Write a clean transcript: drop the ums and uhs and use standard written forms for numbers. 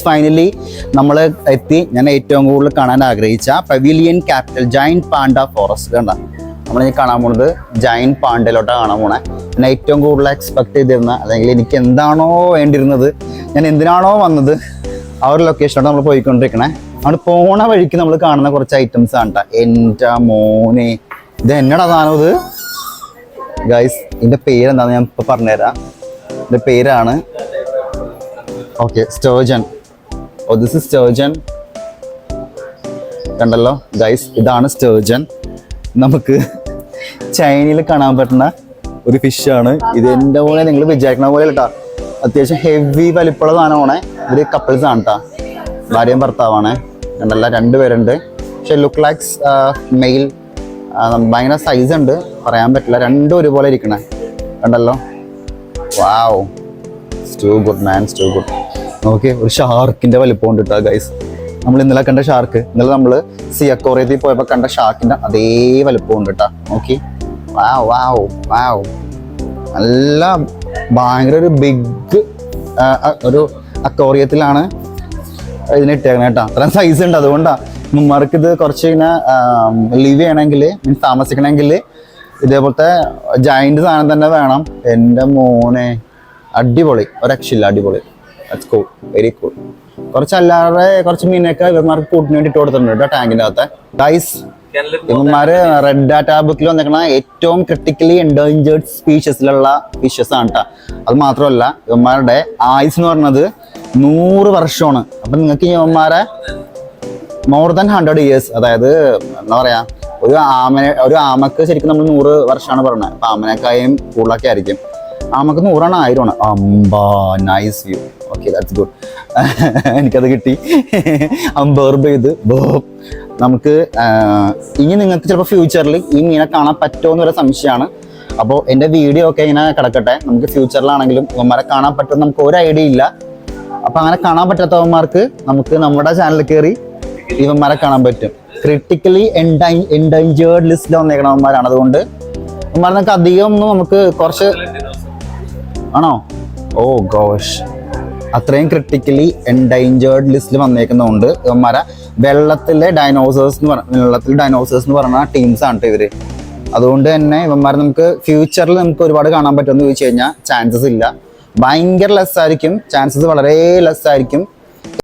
Finally നമ്മൾ എത്തി. ഞാൻ ഏറ്റവും കൂടുതൽ കാണാൻ ആഗ്രഹിച്ച pavilion capital giant Panda forest. കണ്ട നമ്മളിനി കാണാൻ പോകുന്നത് ജയന്റ് പാണ്ടയിലോട്ടാണ് കാണാൻ പോണേ. ഞാൻ ഏറ്റവും കൂടുതൽ എക്സ്പെക്ട് ചെയ്തിരുന്ന, അല്ലെങ്കിൽ എനിക്ക് എന്താണോ വേണ്ടിയിരുന്നത്, ഞാൻ എന്തിനാണോ വന്നത്, ആ ഒരു ലൊക്കേഷനിലോട്ട് നമ്മൾ പോയിക്കൊണ്ടിരിക്കണേ. അവിടെ പോണ വഴിക്ക് നമ്മൾ കാണുന്ന കുറച്ച് ഐറ്റംസ് ആണ് കേട്ടോ. എൻ്റെ മോനെ, ഇത് എന്നടാ സാധനം ഇത് ഗൈസ്. ഇതിൻ്റെ പേരെന്താണെന്ന് ഞാൻ ഇപ്പോൾ പറഞ്ഞുതരാം. ഇതിൻ്റെ പേരാണ് സ്റ്റേർജൻ. This is സ്റ്റേർജൻ. കണ്ടല്ലോ ഗൈസ്, ഇതാണ് സ്റ്റേർജൻ. നമുക്ക് ചൈനയിൽ കാണാൻ പറ്റുന്ന ഒരു ഫിഷാണ് ഇത്. എൻ്റെ പോലെ നിങ്ങൾ വിചാരിക്കണ പോലെ കേട്ടോ, അത്യാവശ്യം ഹെവി വലിപ്പമുള്ള സാധനമാണ്. ഇവര് കപ്പിൾസ് ആണ് കേട്ടോ, ഭാര്യയും ഭർത്താവാണ്. കണ്ടല്ല, രണ്ടുപേരുണ്ട്. പക്ഷെ ലുക്ക് ലൈക്സ് മെയിൽ. ഭയങ്കര സൈസ് ഉണ്ട്, പറയാൻ പറ്റില്ല. രണ്ടും ഒരുപോലെ ഇരിക്കണേ. കണ്ടല്ലോ, wow, too good man, too good. Okay, ഒരു ഷാർക്കിന്റെ വലിപ്പം ഉണ്ട് കേട്ടോ ഗൈസ്. നമ്മൾ ഇന്നലെ കണ്ട ഷാർക്ക്, ഇന്നലെ നമ്മൾ സി അക്വേറിയത്തിൽ പോയപ്പോൾ കണ്ട ഷാർക്കിന്റെ അതേ വലിപ്പം ഉണ്ട് കേട്ടോ. നോക്കി, വാവ് വാവ് വാവ്, നല്ല ഭയങ്കര ഒരു ബിഗ് ഒരു അക്വേറിയത്തിലാണ് ഇതിന് ഇട്ടേക്കണേ കേട്ടോ. അത്രയും സൈസ് ഉണ്ട്. അതുകൊണ്ടാണ് മുമ്മാർക്ക് ഇത് കുറച്ച് ഇങ്ങനെ ലീവ് ചെയ്യണമെങ്കിൽ, മീൻസ് താമസിക്കണമെങ്കിൽ ഇതേപോലത്തെ ജയന്റ് സാധനം തന്നെ വേണം. എൻ്റെ മോനെ, അടിപൊളി, ഒരു രക്ഷയില്ല, അടിപൊളി. That's cool, very cool. കുറച്ചല്ലാതെ കുറച്ച് മീനൊക്കെ ഇവന്മാർക്ക് കൂട്ടിന് വേണ്ടി ഇട്ട് കൊടുത്തിട്ടുണ്ട് കേട്ടോ ടാങ്കിൻ്റെ അകത്തെ. ഗൈസ്, ഇവന്മാര് റെഡ് ഡാറ്റാ ബുക്കിൽ വന്നിരിക്കണ ഏറ്റവും ക്രിട്ടിക്കലി എൻഡേഞ്ചേർഡ് സ്പീഷ്യസിലുള്ള ഫിഷസ് ആണ് കേട്ടോ. അത് മാത്രമല്ല, ഇവന്മാരുടെ ആയുസ് എന്ന് പറയുന്നത് 100 വർഷമാണ്. അപ്പം നിങ്ങൾക്ക് ഇവന്മാരെ മോർ ദാൻ 100 years, അതായത് എന്താ പറയാ, ഒരു ആമക്ക് ശരിക്കും നമ്മൾ 100 വർഷമാണ് പറയുന്നത്. അപ്പം ആമനക്കായും കൂടുതലൊക്കെ ആയിരിക്കും. ആമക്ക് 100 1000. അമ്പാ, nice view. Okay, that's good. എനിക്കത് കിട്ടി. അമ്പേർബ് ചെയ്ത് നമുക്ക് ഇനി നിങ്ങൾക്ക് ചിലപ്പോൾ ഫ്യൂച്ചറിൽ ഈ മീനെ കാണാൻ പറ്റുമോ എന്നൊരു സംശയമാണ്. അപ്പോൾ എൻ്റെ വീഡിയോ ഒക്കെ ഇങ്ങനെ കിടക്കട്ടെ. നമുക്ക് ഫ്യൂച്ചറിലാണെങ്കിലും ഇവന്മാരെ കാണാൻ പറ്റുമെന്ന് നമുക്ക് ഒരു ഐഡിയ ഇല്ല. അപ്പം അങ്ങനെ കാണാൻ പറ്റാത്തവന്മാർക്ക് നമുക്ക് നമ്മുടെ ചാനലിൽ കയറി ഇവന്മാരെ കാണാൻ പറ്റും. ക്രിട്ടിക്കലി എൻഡേഞ്ചേർഡ് ലിസ്റ്റിൽ വന്നേക്കണവന്മാരാണ്. അതുകൊണ്ട് ഇവന്മാർക്ക് അധികം ഒന്നും നമുക്ക് കുറച്ച് ആണോ, ഓ ഗോഷ്, അത്രയും ക്രിട്ടിക്കലി എൻഡേഞ്ചേർഡ് ലിസ്റ്റിൽ വന്നേക്കുന്നതുകൊണ്ട് ഇവന്മാരെ വെള്ളത്തിലെ ഡൈനോസേഴ്സ് എന്ന് പറഞ്ഞ ടീംസ് ആണ് ഇവര്. അതുകൊണ്ട് തന്നെ ഇവന്മാരെ നമുക്ക് ഫ്യൂച്ചറിൽ നമുക്ക് ഒരുപാട് കാണാൻ പറ്റുമെന്ന് ചോദിച്ചു കഴിഞ്ഞാൽ ചാൻസസ് ഇല്ല. ഭയങ്കര ലെസ് ആയിരിക്കും, ചാൻസസ് വളരെ ലെസ് ആയിരിക്കും.